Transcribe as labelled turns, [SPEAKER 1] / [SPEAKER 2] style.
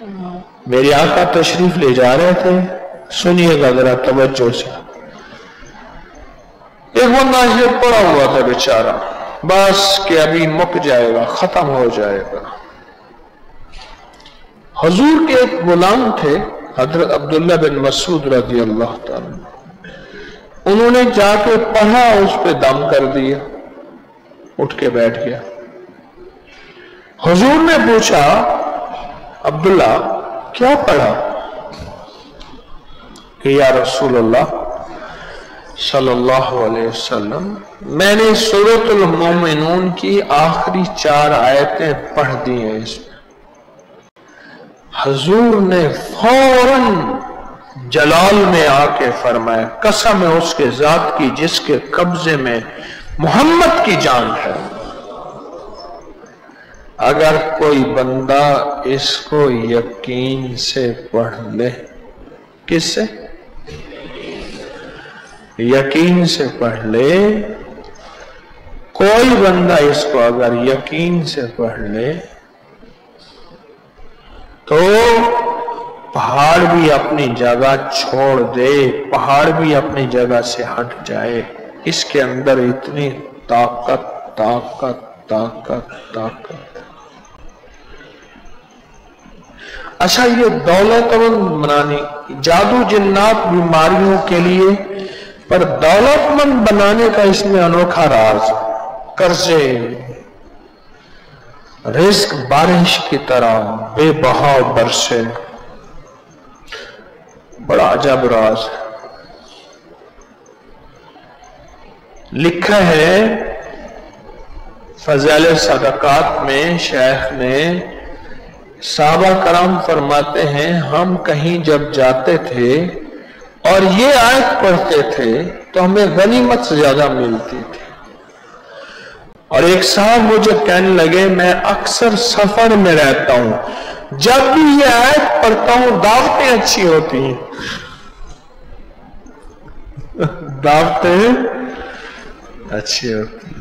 [SPEAKER 1] میرے آقا تشریف لے جا رہے تھے، سنیے گا ذرا توجہ سے۔ ایک بندہ یہ پڑا ہوا تھا بیچارہ، بس کہ ابھی مک جائے گا، ختم ہو جائے گا۔ حضور کے ایک غلام تھے حضرت عبداللہ بن مسعود رضی اللہ تعالیٰ، انہوں نے جا کے پڑھا، اس پہ دم کر دیا، اٹھ کے بیٹھ گیا۔ حضور نے پوچھا عبداللہ کیا پڑھا؟ کہ یا رسول اللہ صلی اللہ علیہ وسلم میں نے سورۃ المومنون کی آخری 4 آیتیں پڑھ دی ہیں اس میں۔ حضور نے فوراً جلال میں آ کے فرمایا قسم ہے اس کے ذات کی جس کے قبضے میں محمد کی جان ہے، اگر کوئی بندہ اس کو یقین سے پڑھ لے، کس سے؟ یقین سے پڑھ لے، کوئی بندہ اس کو اگر یقین سے پڑھ لے تو پہاڑ بھی اپنی جگہ چھوڑ دے، پہاڑ بھی اپنی جگہ سے ہٹ جائے، اس کے اندر اتنی طاقت طاقت طاقت طاقت۔ اچھا، یہ دولت مند بنانی، جادو جنات بیماریوں کے لیے، پر دولت مند بنانے کا اس میں انوکھا راز، قرضے، رزق بارش کی طرح بے بہاؤ برسے، بڑا عجب راز ہے۔ لکھا ہے فضائل صدقات میں شیخ نے، صحابہ کرام فرماتے ہیں ہم کہیں جب جاتے تھے اور یہ آیت پڑھتے تھے تو ہمیں غنیمت سے زیادہ ملتی تھی، اور ایک صاحب مجھے کہنے لگے میں اکثر سفر میں رہتا ہوں، جب بھی یہ آیت پڑھتا ہوں دعوتیں اچھی ہوتی ہیں، دعوتیں اچھی ہوتی ہیں۔